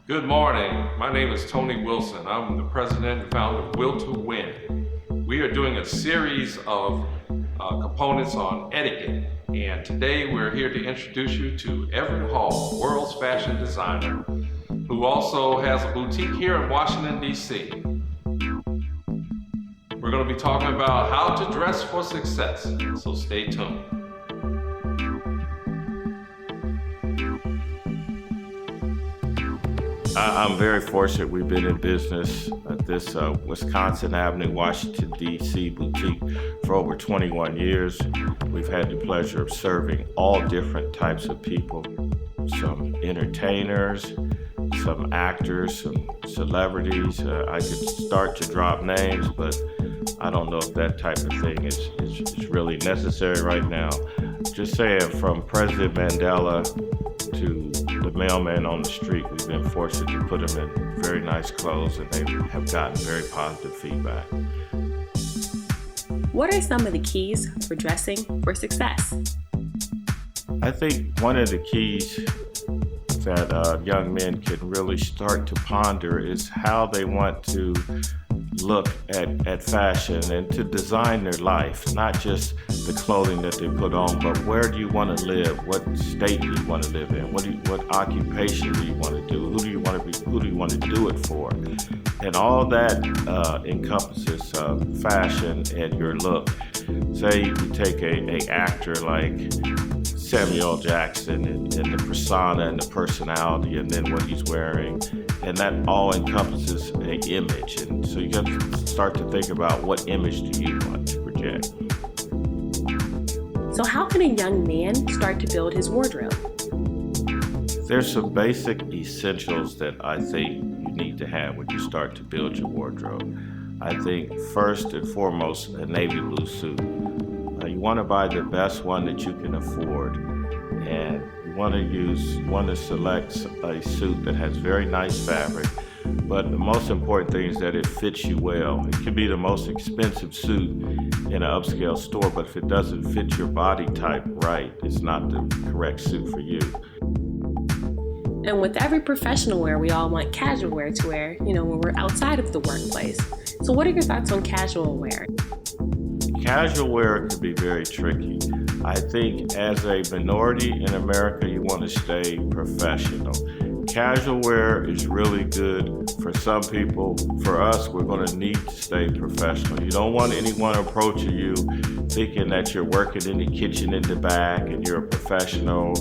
Good morning. My name is Tony Wilson. I'm the president and founder of Will to Win. We are doing a series of components on etiquette, and today we're here to introduce you to Everett Hall, world's fashion designer, who also has a boutique here in Washington, D.C. We're going to be talking about how to dress for success, so stay tuned. I'm very fortunate. We've been in business at this Wisconsin Avenue, Washington, D.C. boutique for over 21 years. We've had the pleasure of serving all different types of people, some entertainers, some actors, some celebrities. I could start to drop names, but I don't know if that type of thing is really necessary right now. Just saying, from President Mandela to the mailman on the street, we've been fortunate to put them in very nice clothes, and they have gotten very positive feedback. What are some of the keys for dressing for success? I think one of the keys that young men can really start to ponder is how they want to look at fashion and to design their life, not just the clothing that they put on, but where do you want to live? What state do you want to live in? What occupation do you want to do? Who do you want to be? Who do you want to do it for? And all that encompasses fashion and your look. Say you take a actor like Samuel Jackson and the persona and the personality, and then what he's wearing, and that all encompasses an image. And so you got to start to think about what image do you want to project. So how can a young man start to build his wardrobe? There's some basic essentials that I think you need to have when you start to build your wardrobe. I think first and foremost, a navy blue suit. You want to buy the best one that you can afford, and you want to select a suit that has very nice fabric. But the most important thing is that it fits you well. It can be the most expensive suit in an upscale store, but if it doesn't fit your body type right, it's not the correct suit for you. And with every professional wear, we all want casual wear to wear, when we're outside of the workplace. So what are your thoughts on casual wear? Casual wear can be very tricky. I think as a minority in America, you want to stay professional. Casual wear is really good for some people. For us, we're going to need to stay professional. You don't want anyone approaching you thinking that you're working in the kitchen in the back and you're a professional,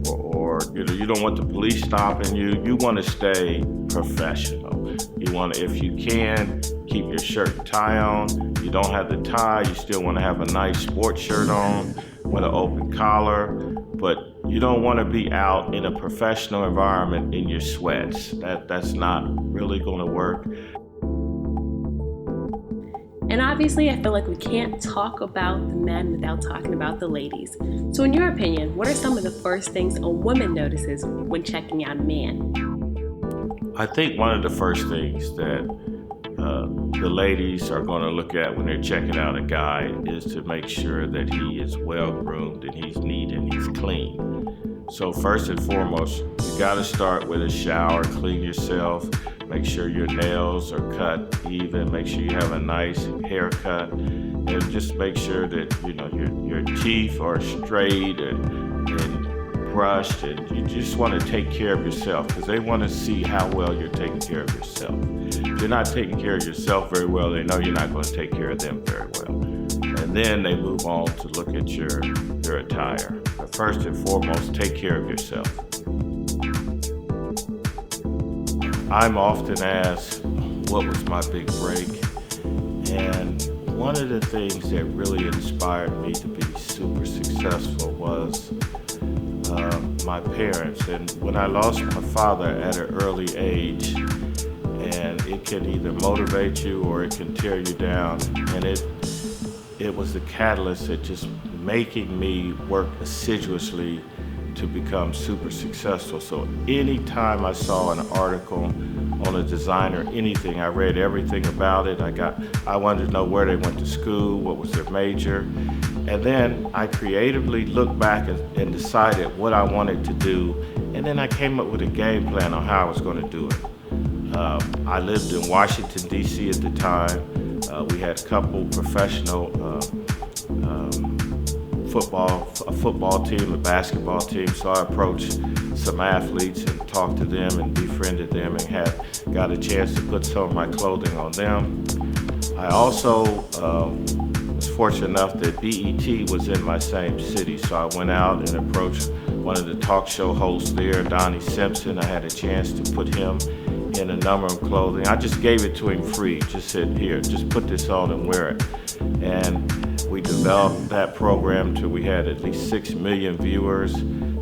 or you don't want the police stopping you. You want to stay professional. You want to, if you can, keep your shirt and tie on. You don't have the tie, you still want to have a nice sports shirt on with an open collar, but you don't want to be out in a professional environment in your sweats. That's not really going to work. And obviously, I feel like we can't talk about the men without talking about the ladies. So in your opinion, what are some of the first things a woman notices when checking out a man? I think one of the first things that the ladies are going to look at when they're checking out a guy is to make sure that he is well groomed and he's neat and he's clean. So first and foremost, you got to start with a shower, clean yourself, make sure your nails are cut even, make sure you have a nice haircut, and just make sure that your teeth are straight and brushed, and you just want to take care of yourself because they want to see how well you're taking care of yourself. If you're not taking care of yourself very well, they know you're not going to take care of them very well. And then they move on to look at your attire. But first and foremost, take care of yourself. I'm often asked, what was my big break? And one of the things that really inspired me to be super successful was my parents. And when I lost my father at an early age, and it can either motivate you or it can tear you down, and it was the catalyst that just making me work assiduously to become super successful. So anytime I saw an article on a designer, anything, I read everything about it. I wanted to know where they went to school, what was their major, And then I creatively looked back and decided what I wanted to do. And then I came up with a game plan on how I was going to do it. I lived in Washington, D.C. at the time. We had a couple professional a football team, a basketball team. So I approached some athletes and talked to them and befriended them and got a chance to put some of my clothing on them. I also was fortunate enough that BET was in my same city, so I went out and approached one of the talk show hosts there, Donnie Simpson. I had a chance to put him in a number of clothing. I just gave it to him free. Just said, here, just put this on and wear it. And we developed that program till we had at least 6 million viewers.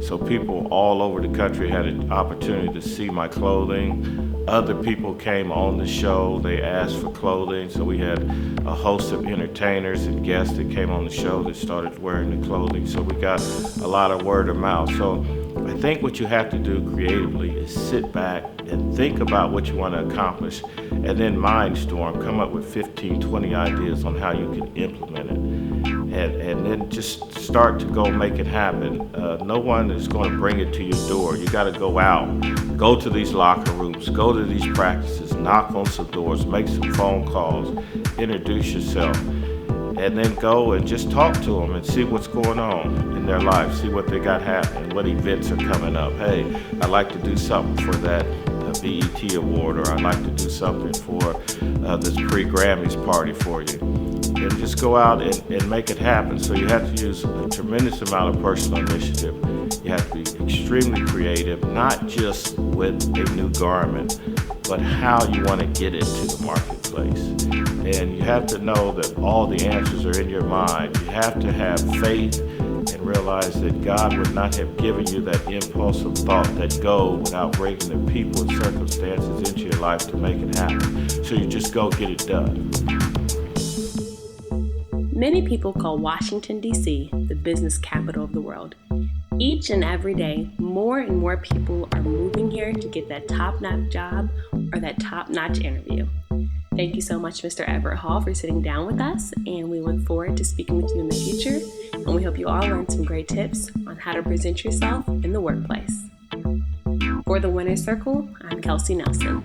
So people all over the country had an opportunity to see my clothing. Other people came on the show, they asked for clothing. So we had a host of entertainers and guests that came on the show that started wearing the clothing. So we got a lot of word of mouth. So I think what you have to do creatively is sit back and think about what you want to accomplish and then mindstorm, come up with 15, 20 ideas on how you can implement it. And then just start to go make it happen. No one is going to bring it to your door. You got to go out, go to these locker rooms, go to these practices, knock on some doors, make some phone calls, introduce yourself, and then go and just talk to them and see what's going on in their life, see what they got happening, what events are coming up. Hey, I'd like to do something for that BET award, or I'd like to do something for this pre-Grammys party for you. And just go out and make it happen. So you have to use a tremendous amount of personal initiative. You have to be extremely creative, not just with a new garment, but how you want to get it to the marketplace. And you have to know that all the answers are in your mind. You have to have faith and realize that God would not have given you that impulsive thought, that go, without bringing the people and circumstances into your life to make it happen. So you just go get it done. Many people call Washington, D.C. the business capital of the world. Each and every day, more and more people are moving here to get that top-notch job or that top-notch interview. Thank you so much, Mr. Everett Hall, for sitting down with us, and we look forward to speaking with you in the future, and we hope you all learn some great tips on how to present yourself in the workplace. For the Winner's Circle, I'm Kelsey Nelson.